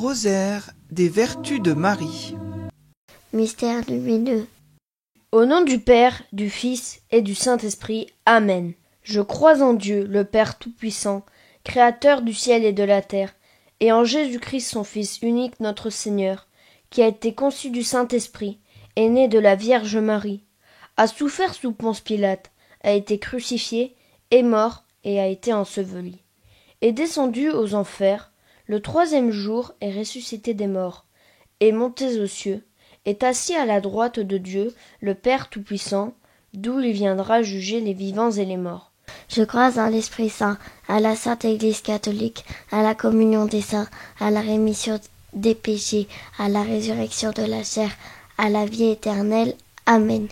Rosaire des vertus de Marie. Mystère lumineux. Au nom du Père, du Fils et du Saint-Esprit. Amen. Je crois en Dieu, le Père Tout-Puissant, Créateur du ciel et de la terre, et en Jésus-Christ son Fils unique notre Seigneur, qui a été conçu du Saint-Esprit, est né de la Vierge Marie, a souffert sous Ponce Pilate, a été crucifié, est mort et a été enseveli, est descendu aux enfers, le troisième jour est ressuscité des morts, est monté aux cieux, est assis à la droite de Dieu, le Père Tout-Puissant, d'où il viendra juger les vivants et les morts. Je crois en l'Esprit Saint, à la Sainte Église catholique, à la communion des saints, à la rémission des péchés, à la résurrection de la chair, à la vie éternelle. Amen.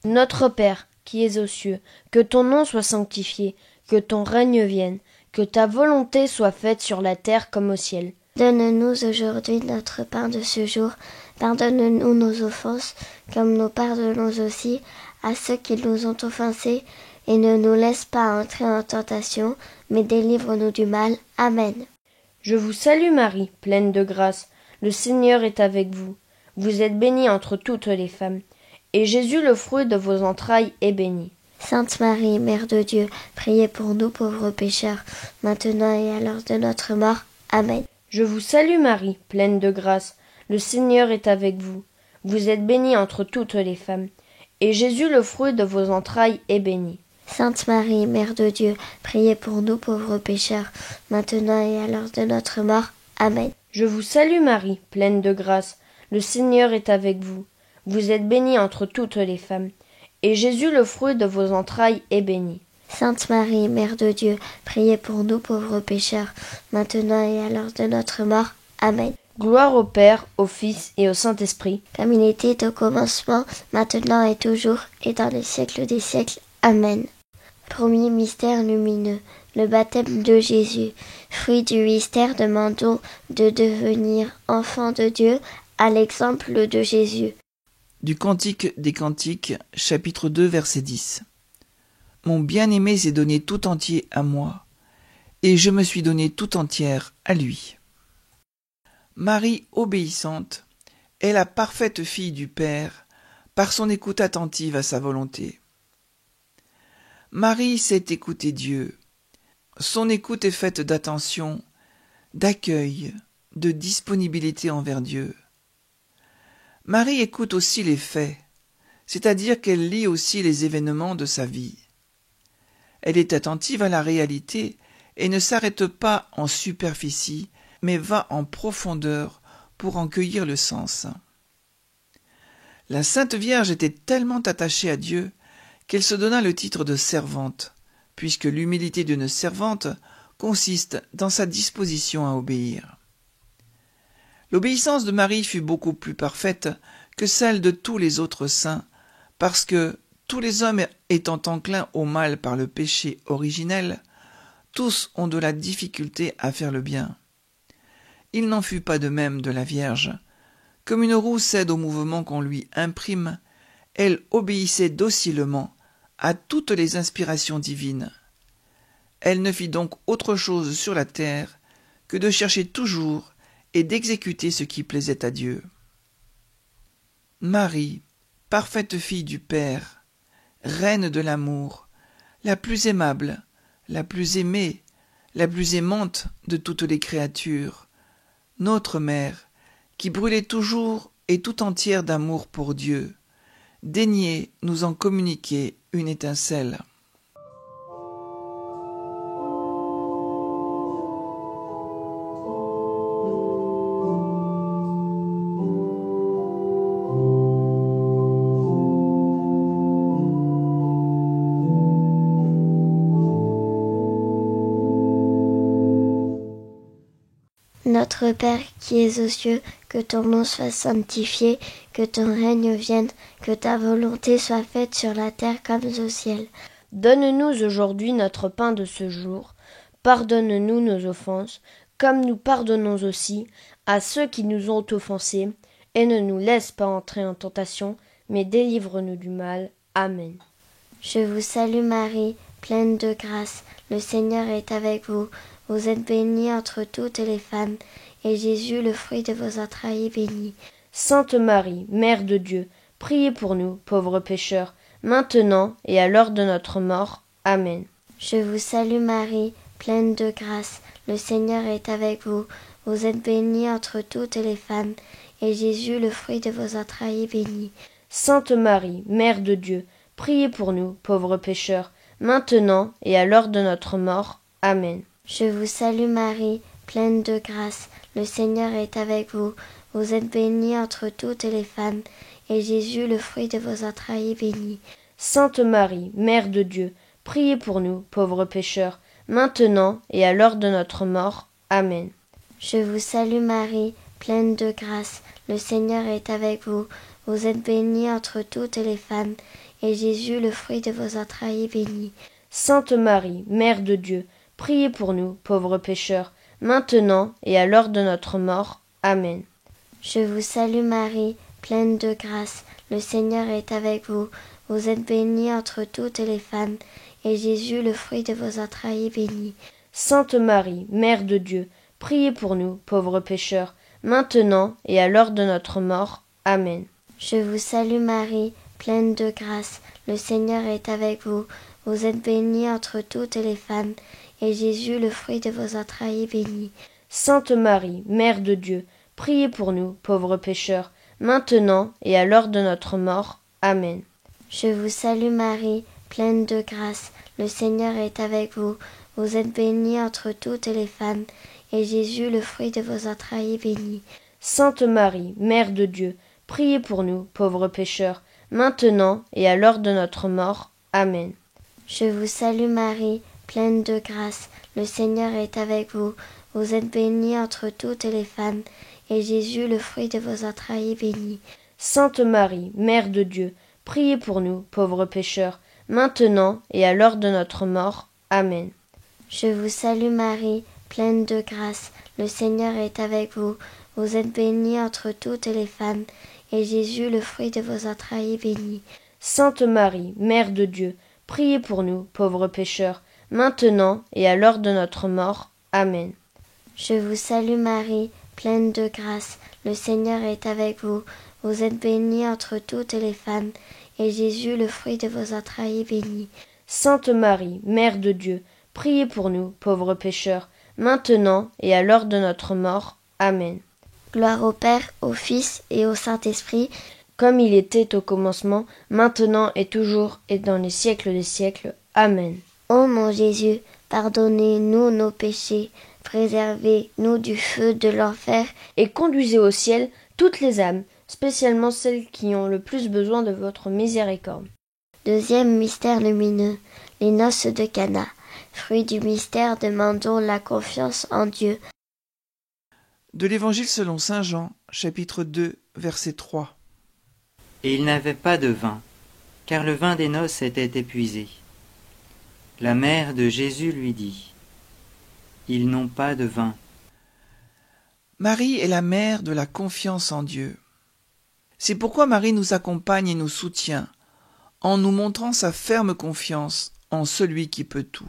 Notre Père, qui es aux cieux, que ton nom soit sanctifié, que ton règne vienne, que ta volonté soit faite sur la terre comme au ciel. Donne-nous aujourd'hui notre pain de ce jour. Pardonne-nous nos offenses, comme nous pardonnons aussi à ceux qui nous ont offensés, et ne nous laisse pas entrer en tentation, mais délivre-nous du mal. Amen. Je vous salue Marie, pleine de grâce, le Seigneur est avec vous. Vous êtes bénie entre toutes les femmes, et Jésus, le fruit de vos entrailles, est béni. Sainte Marie, Mère de Dieu, priez pour nous pauvres pécheurs, maintenant et à l'heure de notre mort. Amen. Je vous salue Marie, pleine de grâce, le Seigneur est avec vous. Vous êtes bénie entre toutes les femmes, et Jésus, le fruit de vos entrailles, est béni. Sainte Marie, Mère de Dieu, priez pour nous pauvres pécheurs, maintenant et à l'heure de notre mort. Amen. Je vous salue Marie, pleine de grâce, le Seigneur est avec vous. Vous êtes bénie entre toutes les femmes, et Jésus, le fruit de vos entrailles, est béni. Sainte Marie, Mère de Dieu, priez pour nous pauvres pécheurs, maintenant et à l'heure de notre mort. Amen. Gloire au Père, au Fils et au Saint-Esprit, comme il était au commencement, maintenant et toujours, et dans les siècles des siècles. Amen. Premier mystère lumineux, le baptême de Jésus. Fruit du mystère, demandons de devenir enfant de Dieu à l'exemple de Jésus. Du Cantique des Cantiques, chapitre 2, verset 10. Mon bien-aimé s'est donné tout entier à moi, et je me suis donné tout entière à lui. Marie obéissante est la parfaite fille du Père par son écoute attentive à sa volonté. Marie sait écouter Dieu. Son écoute est faite d'attention, d'accueil, de disponibilité envers Dieu. Marie écoute aussi les faits, c'est-à-dire qu'elle lit aussi les événements de sa vie. Elle est attentive à la réalité et ne s'arrête pas en superficie, mais va en profondeur pour en cueillir le sens. La Sainte Vierge était tellement attachée à Dieu qu'elle se donna le titre de servante, puisque l'humilité d'une servante consiste dans sa disposition à obéir. L'obéissance de Marie fut beaucoup plus parfaite que celle de tous les autres saints, parce que, tous les hommes étant enclins au mal par le péché originel, tous ont de la difficulté à faire le bien. Il n'en fut pas de même de la Vierge. Comme une roue cède au mouvement qu'on lui imprime, elle obéissait docilement à toutes les inspirations divines. Elle ne fit donc autre chose sur la terre que de chercher toujours et d'exécuter ce qui plaisait à Dieu. Marie, parfaite fille du Père, reine de l'amour, la plus aimable, la plus aimée, la plus aimante de toutes les créatures, notre mère, qui brûlait toujours et tout entière d'amour pour Dieu, daignez nous en communiquer une étincelle. Notre Père qui es aux cieux, que ton nom soit sanctifié, que ton règne vienne, que ta volonté soit faite sur la terre comme au ciel. Donne-nous aujourd'hui notre pain de ce jour. Pardonne-nous nos offenses, comme nous pardonnons aussi à ceux qui nous ont offensés, et ne nous laisse pas entrer en tentation, mais délivre-nous du mal. Amen. Je vous salue Marie, pleine de grâce, le Seigneur est avec vous. Vous êtes bénie entre toutes les femmes, et Jésus, le fruit de vos entrailles, est béni. Sainte Marie, Mère de Dieu, priez pour nous, pauvres pécheurs, maintenant et à l'heure de notre mort. Amen. Je vous salue Marie, pleine de grâce, le Seigneur est avec vous. Vous êtes bénie entre toutes les femmes, et Jésus, le fruit de vos entrailles, est béni. Sainte Marie, Mère de Dieu, priez pour nous, pauvres pécheurs, maintenant et à l'heure de notre mort. Amen. Je vous salue Marie, pleine de grâce, le Seigneur est avec vous. Vous êtes bénie entre toutes les femmes, et Jésus, le fruit de vos entrailles, est béni. Sainte Marie, Mère de Dieu, priez pour nous, pauvres pécheurs, maintenant et à l'heure de notre mort. Amen. Je vous salue Marie, pleine de grâce, le Seigneur est avec vous. Vous êtes bénie entre toutes les femmes, et Jésus, le fruit de vos entrailles, est béni. Sainte Marie, Mère de Dieu, priez pour nous, pauvres pécheurs, maintenant et à l'heure de notre mort. Amen. Je vous salue Marie, pleine de grâce, le Seigneur est avec vous. Vous êtes bénie entre toutes les femmes, et Jésus, le fruit de vos entrailles, est béni. Sainte Marie, Mère de Dieu, priez pour nous, pauvres pécheurs, maintenant et à l'heure de notre mort. Amen. Je vous salue Marie, pleine de grâce, le Seigneur est avec vous. Vous êtes bénie entre toutes les femmes, et Jésus, le fruit de vos entrailles, est béni. Sainte Marie, Mère de Dieu, priez pour nous, pauvres pécheurs, maintenant et à l'heure de notre mort. Amen. Je vous salue Marie, pleine de grâce, le Seigneur est avec vous. Vous êtes bénie entre toutes les femmes, et Jésus, le fruit de vos entrailles, est béni. Sainte Marie, Mère de Dieu, priez pour nous, pauvres pécheurs, maintenant et à l'heure de notre mort. Amen. Je vous salue Marie, pleine de grâce, le Seigneur est avec vous. Vous êtes bénie entre toutes les femmes, et Jésus, le fruit de vos entrailles, est béni. Sainte Marie, Mère de Dieu, priez pour nous, pauvres pécheurs, maintenant et à l'heure de notre mort. Amen. Je vous salue Marie, pleine de grâce, le Seigneur est avec vous. Vous êtes bénie entre toutes les femmes, et Jésus, le fruit de vos entrailles, est béni. Sainte Marie, Mère de Dieu, priez pour nous, pauvres pécheurs, maintenant et à l'heure de notre mort. Amen. Je vous salue Marie, pleine de grâce, le Seigneur est avec vous. Vous êtes bénie entre toutes les femmes, et Jésus, le fruit de vos entrailles, est béni. Sainte Marie, Mère de Dieu, priez pour nous, pauvres pécheurs, maintenant et à l'heure de notre mort. Amen. Gloire au Père, au Fils et au Saint-Esprit, comme il était au commencement, maintenant et toujours et dans les siècles des siècles. Amen. Ô mon Jésus, pardonnez-nous nos péchés, préservez-nous du feu de l'enfer, et conduisez au ciel toutes les âmes, spécialement celles qui ont le plus besoin de votre miséricorde. Deuxième mystère lumineux, les noces de Cana. Fruit du mystère, demandons la confiance en Dieu. De l'Évangile selon saint Jean, chapitre 2, verset 3. Et ils n'avaient pas de vin, car le vin des noces était épuisé. La mère de Jésus lui dit : Ils n'ont pas de vin. Marie est la mère de la confiance en Dieu. C'est pourquoi Marie nous accompagne et nous soutient, en nous montrant sa ferme confiance en celui qui peut tout.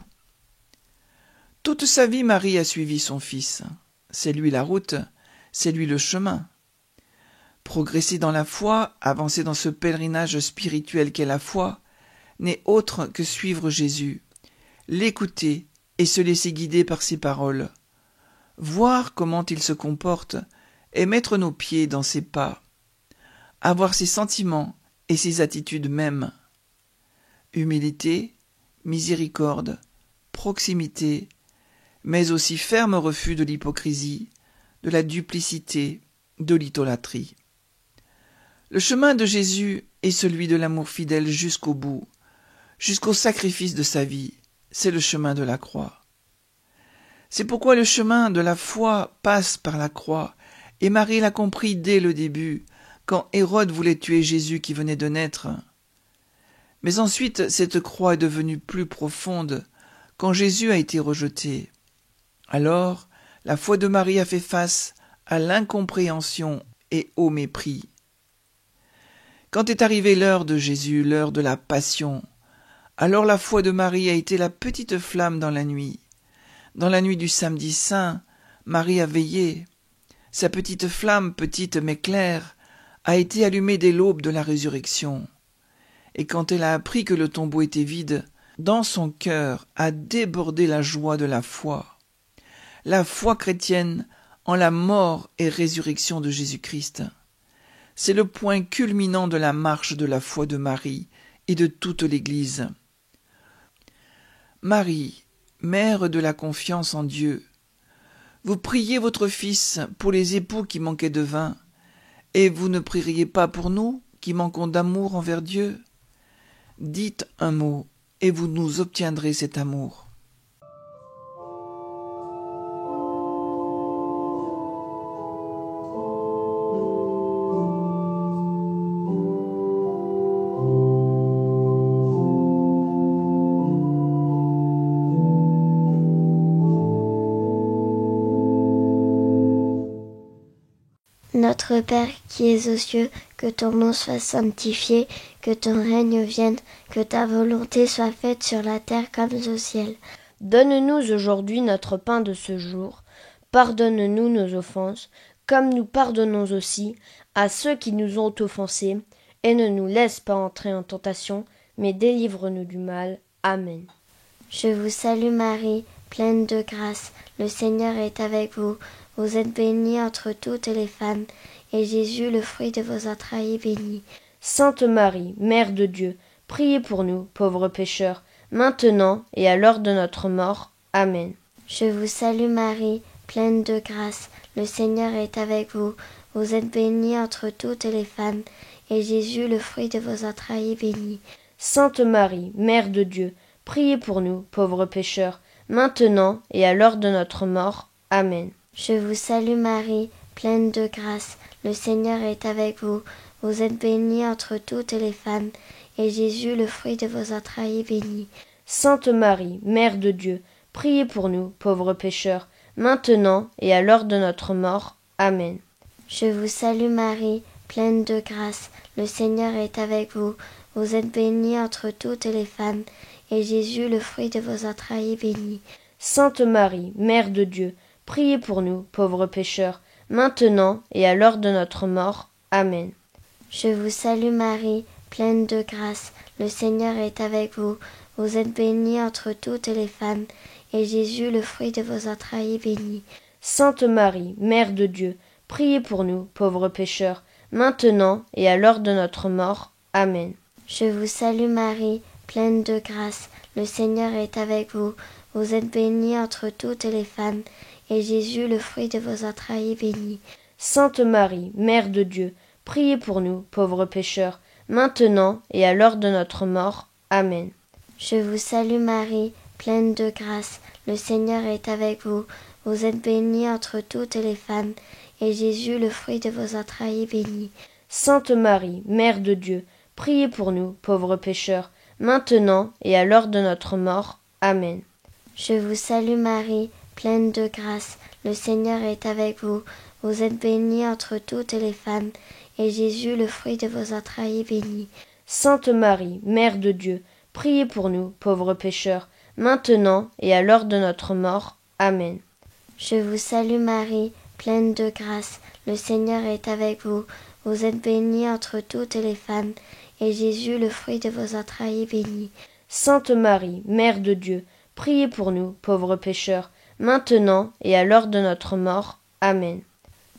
Toute sa vie, Marie a suivi son Fils. C'est lui la route, c'est lui le chemin. Progresser dans la foi, avancer dans ce pèlerinage spirituel qu'est la foi, n'est autre que suivre Jésus, l'écouter et se laisser guider par ses paroles, voir comment il se comporte et mettre nos pieds dans ses pas, avoir ses sentiments et ses attitudes mêmes. Humilité, miséricorde, proximité, mais aussi ferme refus de l'hypocrisie, de la duplicité, de l'idolâtrie. Le chemin de Jésus est celui de l'amour fidèle jusqu'au bout, jusqu'au sacrifice de sa vie, c'est le chemin de la croix. C'est pourquoi le chemin de la foi passe par la croix, et Marie l'a compris dès le début, quand Hérode voulait tuer Jésus qui venait de naître. Mais ensuite, cette croix est devenue plus profonde, quand Jésus a été rejeté. Alors, la foi de Marie a fait face à l'incompréhension et au mépris. Quand est arrivée l'heure de Jésus, l'heure de la passion, alors la foi de Marie a été la petite flamme dans la nuit. Dans la nuit du samedi saint, Marie a veillé. Sa petite flamme, petite mais claire, a été allumée dès l'aube de la résurrection. Et quand elle a appris que le tombeau était vide, dans son cœur a débordé la joie de la foi chrétienne en la mort et résurrection de Jésus-Christ. C'est le point culminant de la marche de la foi de Marie et de toute l'Église. Marie, mère de la confiance en Dieu, vous priez votre Fils pour les époux qui manquaient de vin, et vous ne prieriez pas pour nous qui manquons d'amour envers Dieu? Dites un mot, et vous nous obtiendrez cet amour. Notre Père qui es aux cieux, que ton nom soit sanctifié, que ton règne vienne, que ta volonté soit faite sur la terre comme au ciel. Donne-nous aujourd'hui notre pain de ce jour. Pardonne-nous nos offenses, comme nous pardonnons aussi à ceux qui nous ont offensés, et ne nous laisse pas entrer en tentation, mais délivre-nous du mal. Amen. Je vous salue Marie, pleine de grâce, le Seigneur est avec vous. Vous êtes bénie entre toutes les femmes, et Jésus, le fruit de vos entrailles, est béni. Sainte Marie, Mère de Dieu, priez pour nous, pauvres pécheurs, maintenant et à l'heure de notre mort. Amen. Je vous salue Marie, pleine de grâce, le Seigneur est avec vous. Vous êtes bénie entre toutes les femmes, et Jésus, le fruit de vos entrailles, est béni. Sainte Marie, Mère de Dieu, priez pour nous, pauvres pécheurs, maintenant et à l'heure de notre mort. Amen. Je vous salue Marie, pleine de grâce, le Seigneur est avec vous. Vous êtes bénie entre toutes les femmes, et Jésus, le fruit de vos entrailles, est béni. Sainte Marie, Mère de Dieu, priez pour nous, pauvres pécheurs, maintenant et à l'heure de notre mort. Amen. Je vous salue Marie, pleine de grâce, le Seigneur est avec vous. Vous êtes bénie entre toutes les femmes, et Jésus, le fruit de vos entrailles, est béni. Sainte Marie, Mère de Dieu, priez pour nous, pauvres pécheurs, maintenant et à l'heure de notre mort. Amen. Je vous salue Marie, pleine de grâce, le Seigneur est avec vous. Vous êtes bénie entre toutes les femmes, et Jésus, le fruit de vos entrailles, est béni. Sainte Marie, Mère de Dieu, priez pour nous, pauvres pécheurs, maintenant et à l'heure de notre mort. Amen. Je vous salue Marie, pleine de grâce, le Seigneur est avec vous. Vous êtes bénie entre toutes les femmes, et Jésus, le fruit de vos entrailles, est béni. Sainte Marie, Mère de Dieu, priez pour nous, pauvres pécheurs, maintenant et à l'heure de notre mort. Amen. Je vous salue Marie, pleine de grâce, le Seigneur est avec vous. Vous êtes bénie entre toutes les femmes, et Jésus, le fruit de vos entrailles, est béni. Sainte Marie, Mère de Dieu, priez pour nous, pauvres pécheurs, maintenant et à l'heure de notre mort. Amen. Je vous salue Marie, pleine de grâce, le Seigneur est avec vous. Vous êtes bénie entre toutes les femmes, et Jésus, le fruit de vos entrailles, est béni. Sainte Marie, Mère de Dieu, priez pour nous, pauvres pécheurs, maintenant et à l'heure de notre mort. Amen. Je vous salue Marie, pleine de grâce, le Seigneur est avec vous. Vous êtes bénie entre toutes les femmes, et Jésus, le fruit de vos entrailles, est béni. Sainte Marie, Mère de Dieu, priez pour nous, pauvres pécheurs, maintenant et à l'heure de notre mort. Amen.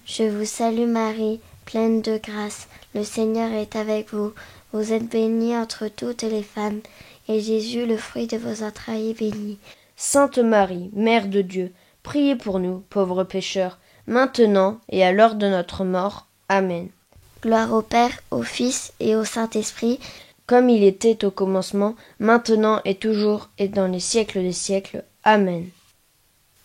Je vous salue Marie, pleine de grâce, le Seigneur est avec vous. Vous êtes bénie entre toutes les femmes, et Jésus, le fruit de vos entrailles, est béni. Sainte Marie, Mère de Dieu, priez pour nous, pauvres pécheurs, maintenant et à l'heure de notre mort. Amen. Gloire au Père, au Fils et au Saint-Esprit, comme il était au commencement, maintenant et toujours et dans les siècles des siècles. Amen.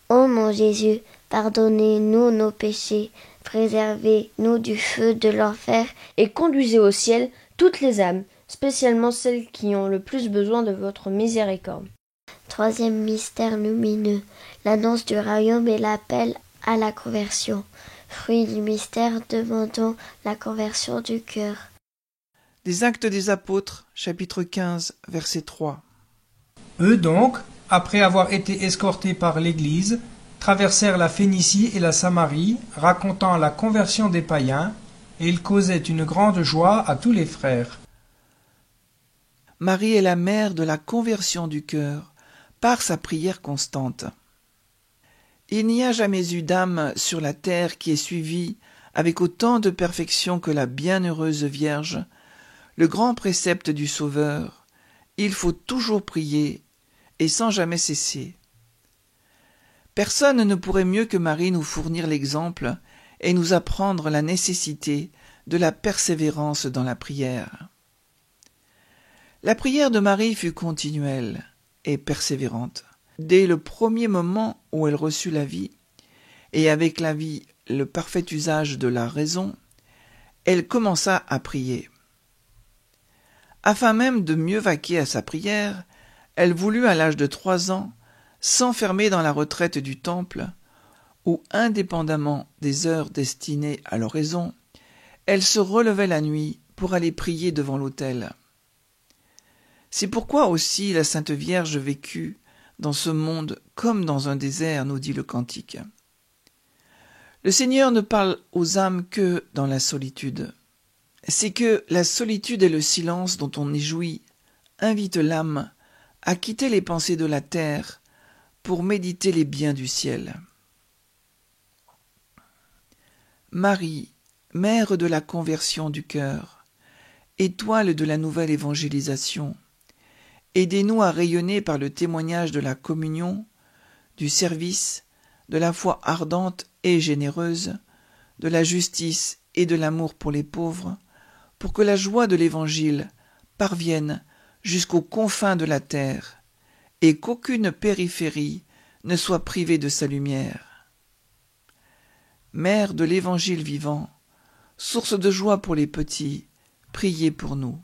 Ô mon Jésus, pardonnez-nous nos péchés, préservez-nous du feu de l'enfer, et conduisez au ciel toutes les âmes, spécialement celles qui ont le plus besoin de votre miséricorde. Troisième mystère lumineux, l'annonce du royaume et l'appel à la conversion. Fruit du mystère, demandons la conversion du cœur. Des Actes des Apôtres, chapitre 15, verset 3. Eux donc, après avoir été escortés par l'Église, traversèrent la Phénicie et la Samarie, racontant la conversion des païens, et ils causaient une grande joie à tous les frères. Marie est la mère de la conversion du cœur par sa prière constante. Il n'y a jamais eu d'âme sur la terre qui ait suivi avec autant de perfection que la bienheureuse Vierge le grand précepte du Sauveur. Il faut toujours prier et sans jamais cesser. Personne ne pourrait mieux que Marie nous fournir l'exemple et nous apprendre la nécessité de la persévérance dans la prière. La prière de Marie fut continuelle et persévérante. Dès le premier moment où elle reçut la vie, et avec la vie le parfait usage de la raison, elle commença à prier. Afin même de mieux vaquer à sa prière, elle voulut à l'âge de 3 ans s'enfermer dans la retraite du temple, où, indépendamment des heures destinées à l'oraison, elle se relevait la nuit pour aller prier devant l'autel. C'est pourquoi aussi la Sainte Vierge vécut dans ce monde comme dans un désert, nous dit le cantique. Le Seigneur ne parle aux âmes que dans la solitude. C'est que la solitude et le silence dont on y jouit invitent l'âme à quitter les pensées de la terre pour méditer les biens du ciel. Marie, mère de la conversion du cœur, étoile de la nouvelle évangélisation, aidez-nous à rayonner par le témoignage de la communion, du service, de la foi ardente et généreuse, de la justice et de l'amour pour les pauvres, pour que la joie de l'Évangile parvienne jusqu'aux confins de la terre et qu'aucune périphérie ne soit privée de sa lumière. Mère de l'Évangile vivant, source de joie pour les petits, priez pour nous.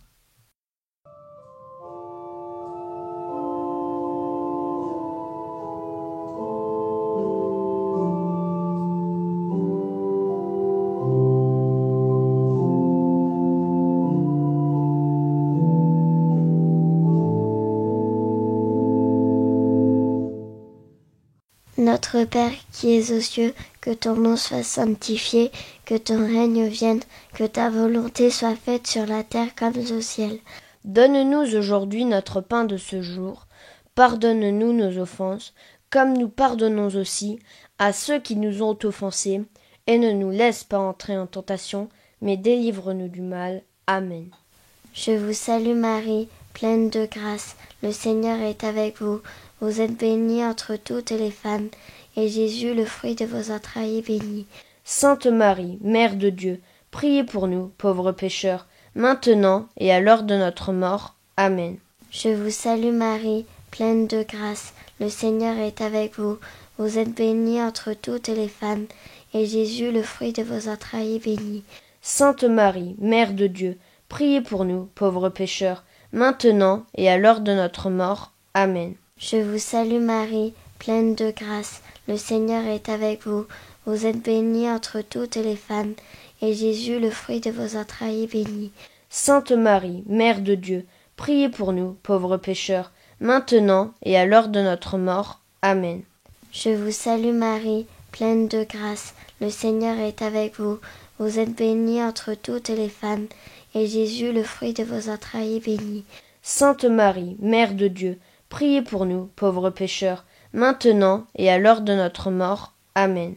Notre Père qui es aux cieux, que ton nom soit sanctifié, que ton règne vienne, que ta volonté soit faite sur la terre comme au ciel. Donne-nous aujourd'hui notre pain de ce jour. Pardonne-nous nos offenses, comme nous pardonnons aussi à ceux qui nous ont offensés, et ne nous laisse pas entrer en tentation, mais délivre-nous du mal. Amen. Je vous salue Marie, pleine de grâce, le Seigneur est avec vous. Vous êtes bénie entre toutes les femmes, et Jésus, le fruit de vos entrailles, est béni. Sainte Marie, Mère de Dieu, priez pour nous, pauvres pécheurs, maintenant et à l'heure de notre mort. Amen. Je vous salue Marie, pleine de grâce, le Seigneur est avec vous. Vous êtes bénie entre toutes les femmes, et Jésus, le fruit de vos entrailles, est béni. Sainte Marie, Mère de Dieu, priez pour nous, pauvres pécheurs, maintenant et à l'heure de notre mort. Amen. Je vous salue Marie, pleine de grâce, le Seigneur est avec vous. Vous êtes bénie entre toutes les femmes, et Jésus, le fruit de vos entrailles, est béni. Sainte Marie, Mère de Dieu, priez pour nous, pauvres pécheurs, maintenant et à l'heure de notre mort. Amen. Je vous salue Marie, pleine de grâce, le Seigneur est avec vous. Vous êtes bénie entre toutes les femmes, et Jésus, le fruit de vos entrailles, est béni. Sainte Marie, Mère de Dieu, priez pour nous, pauvres pécheurs, maintenant et à l'heure de notre mort. Amen.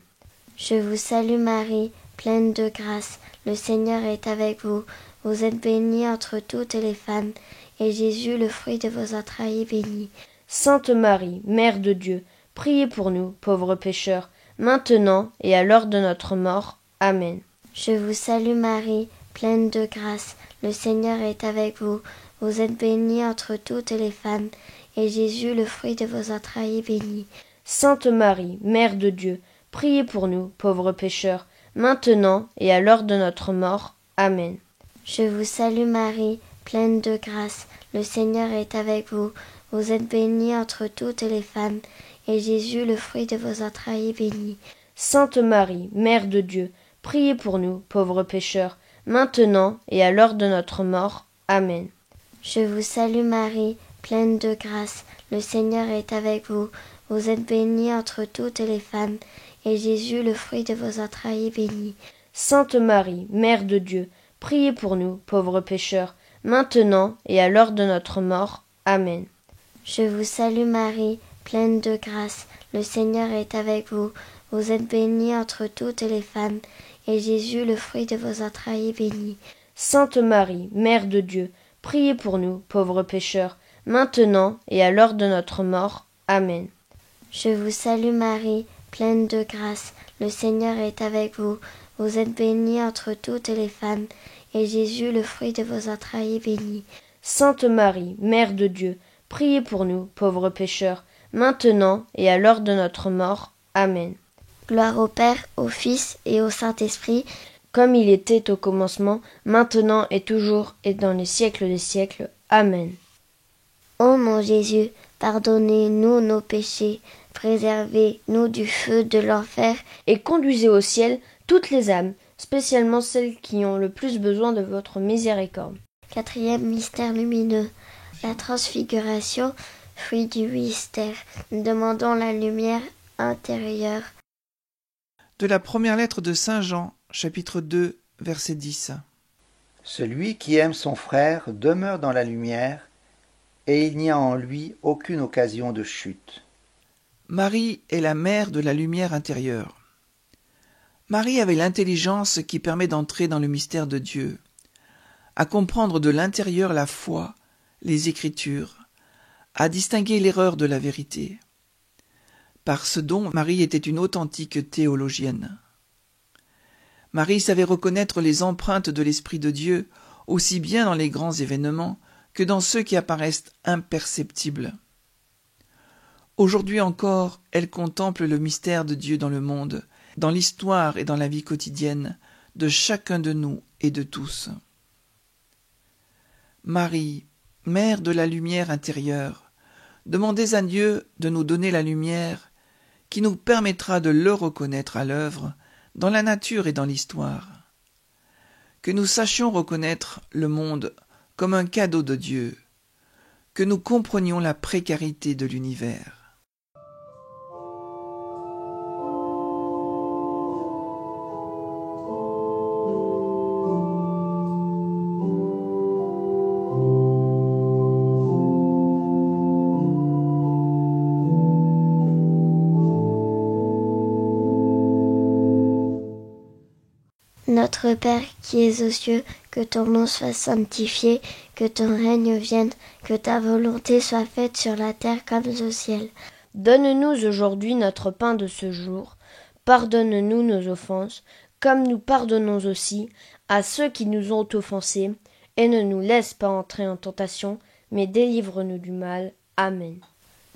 Je vous salue Marie, pleine de grâce, le Seigneur est avec vous. Vous êtes bénie entre toutes les femmes, et Jésus, le fruit de vos entrailles, est béni. Sainte Marie, Mère de Dieu, priez pour nous, pauvres pécheurs, maintenant et à l'heure de notre mort. Amen. Je vous salue Marie, pleine de grâce, le Seigneur est avec vous. Vous êtes bénie entre toutes les femmes, et Jésus, le fruit de vos entrailles, est béni. Sainte Marie, Mère de Dieu, priez pour nous, pauvres pécheurs, maintenant et à l'heure de notre mort. Amen. Je vous salue Marie, pleine de grâce, le Seigneur est avec vous. Vous êtes bénie entre toutes les femmes, et Jésus, le fruit de vos entrailles, est béni. Sainte Marie, Mère de Dieu, priez pour nous, pauvres pécheurs, maintenant et à l'heure de notre mort. Amen. Je vous salue Marie, pleine de grâce, le Seigneur est avec vous. Vous êtes bénie entre toutes les femmes, et Jésus, le fruit de vos entrailles, est béni. Sainte Marie, Mère de Dieu, priez pour nous, pauvres pécheurs, maintenant et à l'heure de notre mort. Amen. Je vous salue Marie, pleine de grâce, le Seigneur est avec vous. Vous êtes bénie entre toutes les femmes, et Jésus, le fruit de vos entrailles, est béni. Sainte Marie, Mère de Dieu, priez pour nous, pauvres pécheurs, maintenant et à l'heure de notre mort. Amen. Je vous salue Marie, pleine de grâce, le Seigneur est avec vous. Vous êtes bénie entre toutes les femmes, et Jésus, le fruit de vos entrailles, est béni. Sainte Marie, Mère de Dieu, priez pour nous, pauvres pécheurs, maintenant et à l'heure de notre mort. Amen. Gloire au Père, au Fils et au Saint-Esprit, comme il était au commencement, maintenant et toujours et dans les siècles des siècles. Amen. Ô mon Jésus, pardonnez-nous nos péchés, préservez-nous du feu de l'enfer, et conduisez au ciel toutes les âmes, spécialement celles qui ont le plus besoin de votre miséricorde. 4e mystère lumineux, la transfiguration, fruit du mystère. Nous demandons la lumière intérieure. De la première lettre de Saint Jean, chapitre 2, verset 10. Celui qui aime son frère demeure dans la lumière, et il n'y a en lui aucune occasion de chute. Marie est la mère de la lumière intérieure. Marie avait l'intelligence qui permet d'entrer dans le mystère de Dieu, à comprendre de l'intérieur la foi, les Écritures, à distinguer l'erreur de la vérité. Par ce don, Marie était une authentique théologienne. Marie savait reconnaître les empreintes de l'Esprit de Dieu, aussi bien dans les grands événements que dans ceux qui apparaissent imperceptibles. Aujourd'hui encore, elle contemple le mystère de Dieu dans le monde, dans l'histoire et dans la vie quotidienne de chacun de nous et de tous. Marie, mère de la lumière intérieure, demandez à Dieu de nous donner la lumière qui nous permettra de le reconnaître à l'œuvre dans la nature et dans l'histoire. Que nous sachions reconnaître le monde comme un cadeau de Dieu, que nous comprenions la précarité de l'univers. Notre Père qui es aux cieux, que ton nom soit sanctifié, que ton règne vienne, que ta volonté soit faite sur la terre comme au ciel. Donne-nous aujourd'hui notre pain de ce jour. Pardonne-nous nos offenses, comme nous pardonnons aussi à ceux qui nous ont offensés, et ne nous laisse pas entrer en tentation, mais délivre-nous du mal. Amen.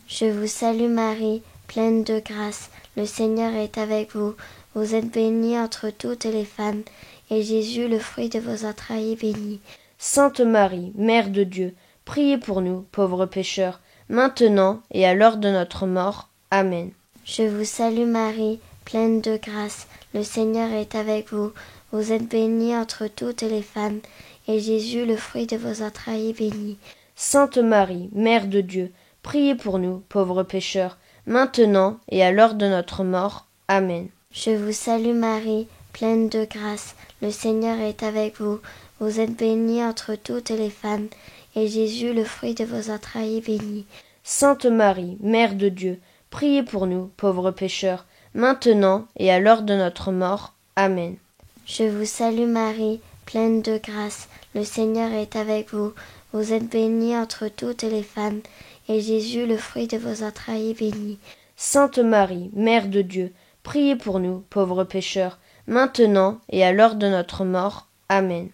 Je vous salue Marie, pleine de grâce, le Seigneur est avec vous. Vous êtes bénie entre toutes les femmes, et Jésus, le fruit de vos entrailles, est béni. Sainte Marie, Mère de Dieu, priez pour nous, pauvres pécheurs, maintenant et à l'heure de notre mort. Amen. Je vous salue Marie, pleine de grâce, le Seigneur est avec vous. Vous êtes bénie entre toutes les femmes, et Jésus, le fruit de vos entrailles, est béni. Sainte Marie, Mère de Dieu, priez pour nous, pauvres pécheurs, maintenant et à l'heure de notre mort. Amen. Je vous salue Marie, pleine de grâce, le Seigneur est avec vous. Vous êtes bénie entre toutes les femmes, et Jésus, le fruit de vos entrailles, est béni. Sainte Marie, Mère de Dieu, priez pour nous, pauvres pécheurs, maintenant et à l'heure de notre mort. Amen. Je vous salue Marie, pleine de grâce, le Seigneur est avec vous. Vous êtes bénie entre toutes les femmes, et Jésus, le fruit de vos entrailles, est béni. Sainte Marie, Mère de Dieu, priez pour nous, pauvres pécheurs, maintenant et à l'heure de notre mort. Amen.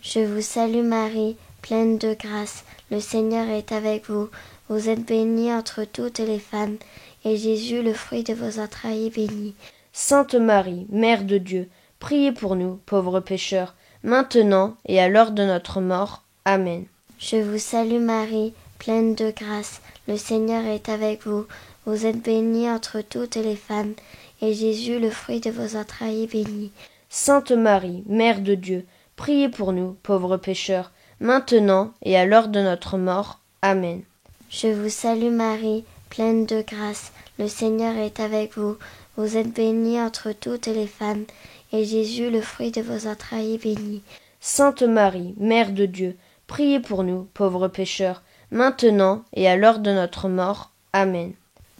Je vous salue Marie, pleine de grâce, le Seigneur est avec vous. Vous êtes bénie entre toutes les femmes, et Jésus, le fruit de vos entrailles, est béni. Sainte Marie, Mère de Dieu, priez pour nous, pauvres pécheurs, maintenant et à l'heure de notre mort. Amen. Je vous salue Marie, pleine de grâce, le Seigneur est avec vous. Vous êtes bénie entre toutes les femmes, et Jésus, le fruit de vos entrailles, est béni. Sainte Marie, Mère de Dieu, priez pour nous, pauvres pécheurs, maintenant et à l'heure de notre mort. Amen. Je vous salue Marie, pleine de grâce, le Seigneur est avec vous. Vous êtes bénie entre toutes les femmes, et Jésus, le fruit de vos entrailles, est béni. Sainte Marie, Mère de Dieu, priez pour nous, pauvres pécheurs, maintenant et à l'heure de notre mort. Amen.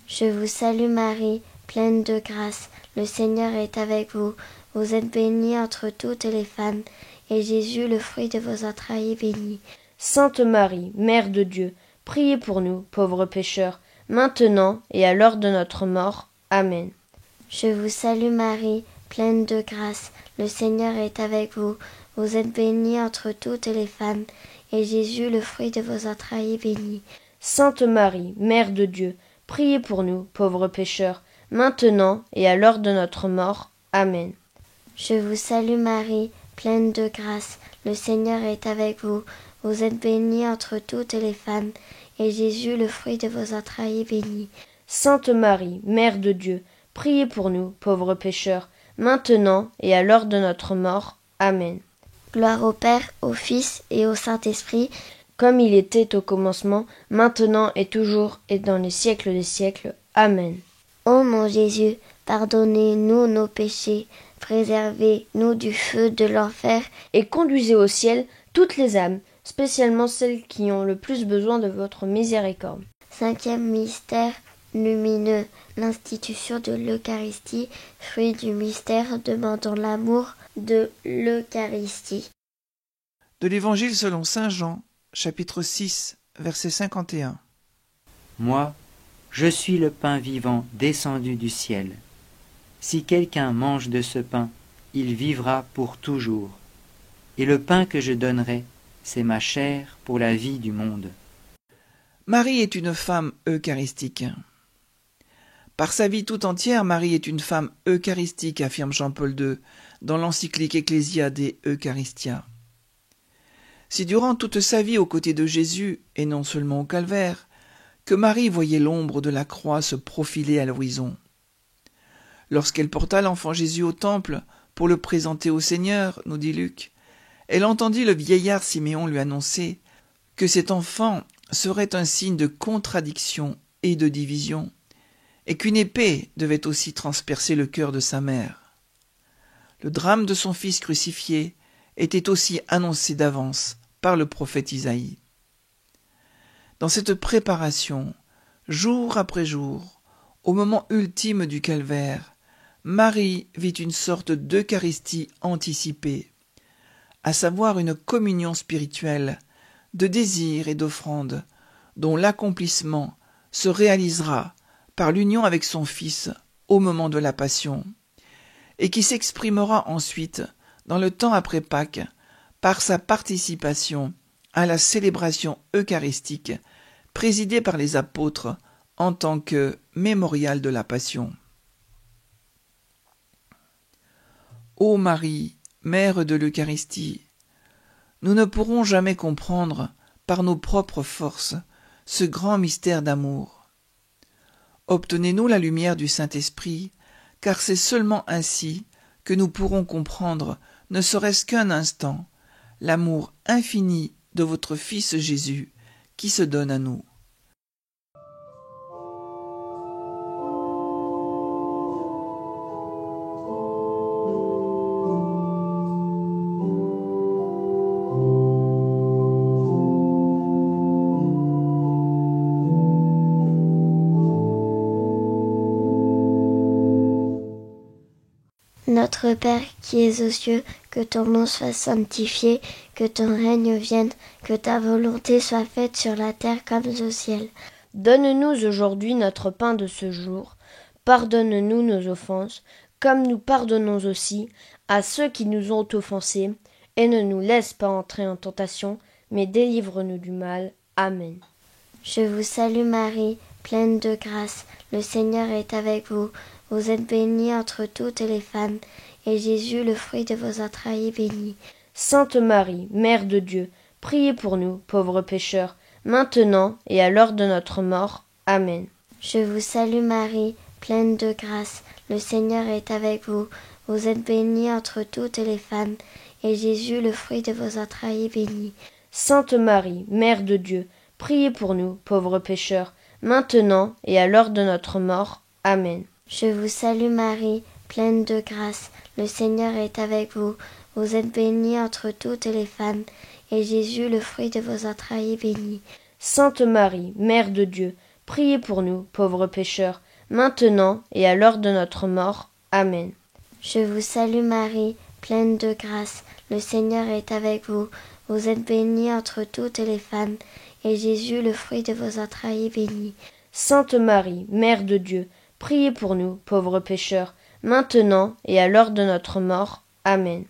Je vous salue Marie, pleine de grâce, le Seigneur est avec vous. Vous êtes bénie entre toutes les femmes, et Jésus, le fruit de vos entrailles, est béni. Sainte Marie, Mère de Dieu, priez pour nous, pauvres pécheurs, maintenant et à l'heure de notre mort. Amen. Je vous salue Marie, pleine de grâce, le Seigneur est avec vous. Vous êtes bénie entre toutes les femmes, et Jésus, le fruit de vos entrailles, est béni. Sainte Marie, Mère de Dieu, priez pour nous, pauvres pécheurs, maintenant et à l'heure de notre mort. Amen. Je vous salue Marie, pleine de grâce, le Seigneur est avec vous. Vous êtes bénie entre toutes les femmes, et Jésus, le fruit de vos entrailles, est béni. Sainte Marie, Mère de Dieu, priez pour nous, pauvres pécheurs, maintenant et à l'heure de notre mort. Amen. Gloire au Père, au Fils et au Saint-Esprit, comme il était au commencement, maintenant et toujours et dans les siècles des siècles. Amen. Ô mon Jésus, pardonnez-nous nos péchés, préservez-nous du feu de l'enfer, et conduisez au ciel toutes les âmes, spécialement celles qui ont le plus besoin de votre miséricorde. 5e mystère lumineux, l'institution de l'Eucharistie, fruit du mystère, demandons l'amour de l'Eucharistie. De l'Évangile selon saint Jean, chapitre 6, verset 51. Moi, je suis le pain vivant descendu du ciel. Si quelqu'un mange de ce pain, il vivra pour toujours. Et le pain que je donnerai, c'est ma chair pour la vie du monde. Marie est une femme eucharistique. Par sa vie tout entière, Marie est une femme eucharistique, affirme Jean-Paul II dans l'encyclique Ecclesia de Eucharistia. Si durant toute sa vie aux côtés de Jésus, et non seulement au calvaire, que Marie voyait l'ombre de la croix se profiler à l'horizon. Lorsqu'elle porta l'enfant Jésus au temple pour le présenter au Seigneur, nous dit Luc, elle entendit le vieillard Siméon lui annoncer que cet enfant serait un signe de contradiction et de division, et qu'une épée devait aussi transpercer le cœur de sa mère. Le drame de son fils crucifié était aussi annoncé d'avance par le prophète Isaïe. Dans cette préparation, jour après jour, au moment ultime du calvaire, Marie vit une sorte d'Eucharistie anticipée, à savoir une communion spirituelle de désir et d'offrande, dont l'accomplissement se réalisera par l'union avec son Fils au moment de la Passion, et qui s'exprimera ensuite, dans le temps après Pâques, par sa participation à la célébration eucharistique présidée par les apôtres en tant que mémorial de la Passion. Ô Marie, Mère de l'Eucharistie, nous ne pourrons jamais comprendre par nos propres forces ce grand mystère d'amour. Obtenez-nous la lumière du Saint-Esprit, car c'est seulement ainsi que nous pourrons comprendre, ne serait-ce qu'un instant, l'amour infini de votre Fils Jésus qui se donne à nous. Notre Père qui es aux cieux, que ton nom soit sanctifié, que ton règne vienne, que ta volonté soit faite sur la terre comme au ciel. Donne-nous aujourd'hui notre pain de ce jour. Pardonne-nous nos offenses, comme nous pardonnons aussi à ceux qui nous ont offensés, et ne nous laisse pas entrer en tentation, mais délivre-nous du mal. Amen. Je vous salue Marie, pleine de grâce, le Seigneur est avec vous. Vous êtes bénie entre toutes les femmes, et Jésus, le fruit de vos entrailles, est béni. Sainte Marie, Mère de Dieu, priez pour nous, pauvres pécheurs, maintenant et à l'heure de notre mort. Amen. Je vous salue Marie, pleine de grâce, le Seigneur est avec vous. Vous êtes bénie entre toutes les femmes, et Jésus, le fruit de vos entrailles, est béni. Sainte Marie, Mère de Dieu, priez pour nous, pauvres pécheurs, maintenant et à l'heure de notre mort. Amen. Je vous salue Marie, pleine de grâce, le Seigneur est avec vous. Vous êtes bénie entre toutes les femmes, et Jésus, le fruit de vos entrailles, est béni. Sainte Marie, Mère de Dieu, priez pour nous, pauvres pécheurs, maintenant et à l'heure de notre mort. Amen. Je vous salue Marie, pleine de grâce, le Seigneur est avec vous. Vous êtes bénie entre toutes les femmes, et Jésus, le fruit de vos entrailles, est béni. Sainte Marie, Mère de Dieu, priez pour nous, pauvres pécheurs, maintenant et à l'heure de notre mort. Amen.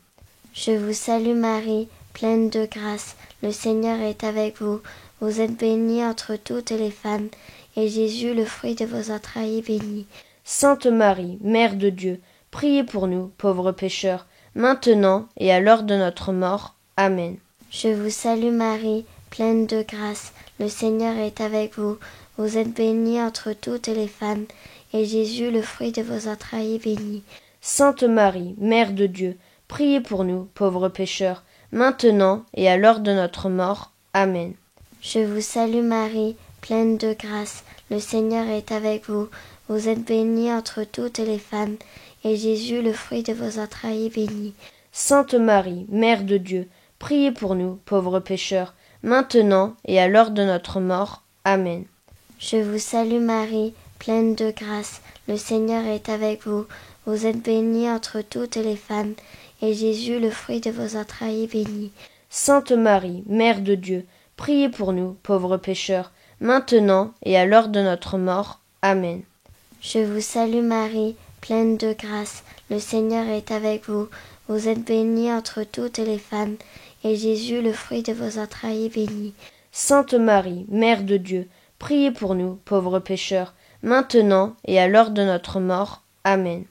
Je vous salue Marie, pleine de grâce, le Seigneur est avec vous. Vous êtes bénie entre toutes les femmes, et Jésus, le fruit de vos entrailles, est béni. Sainte Marie, Mère de Dieu, priez pour nous, pauvres pécheurs, maintenant et à l'heure de notre mort. Amen. Je vous salue Marie, pleine de grâce, le Seigneur est avec vous. Vous êtes bénie entre toutes les femmes, et Jésus, le fruit de vos entrailles, est béni. Sainte Marie, Mère de Dieu, priez pour nous, pauvres pécheurs, maintenant et à l'heure de notre mort. Amen. Je vous salue Marie, pleine de grâce, le Seigneur est avec vous. Vous êtes bénie entre toutes les femmes, et Jésus, le fruit de vos entrailles, est béni. Sainte Marie, Mère de Dieu, priez pour nous, pauvres pécheurs, maintenant et à l'heure de notre mort. Amen. Je vous salue Marie, pleine de grâce, le Seigneur est avec vous. Vous êtes bénie entre toutes les femmes, et Jésus, le fruit de vos entrailles, est béni. Sainte Marie, Mère de Dieu, priez pour nous, pauvres pécheurs, maintenant et à l'heure de notre mort. Amen. Je vous salue Marie, pleine de grâce, le Seigneur est avec vous. Vous êtes bénie entre toutes les femmes, et Jésus, le fruit de vos entrailles, est béni. Sainte Marie, Mère de Dieu, priez pour nous, pauvres pécheurs, maintenant et à l'heure de notre mort. Amen.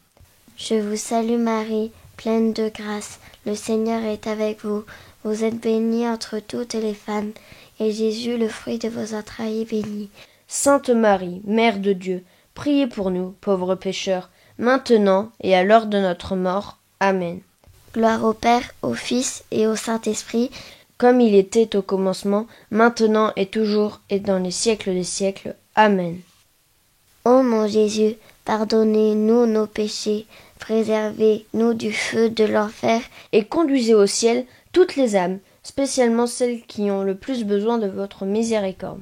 Je vous salue Marie, pleine de grâce, le Seigneur est avec vous. Vous êtes bénie entre toutes les femmes, et Jésus, le fruit de vos entrailles, est béni. Sainte Marie, Mère de Dieu, priez pour nous, pauvres pécheurs, maintenant et à l'heure de notre mort. Amen. Gloire au Père, au Fils et au Saint-Esprit, comme il était au commencement, maintenant et toujours et dans les siècles des siècles. Amen. Ô mon Jésus, pardonnez-nous nos péchés, préservez-nous du feu de l'enfer, et conduisez au ciel toutes les âmes, spécialement celles qui ont le plus besoin de votre miséricorde.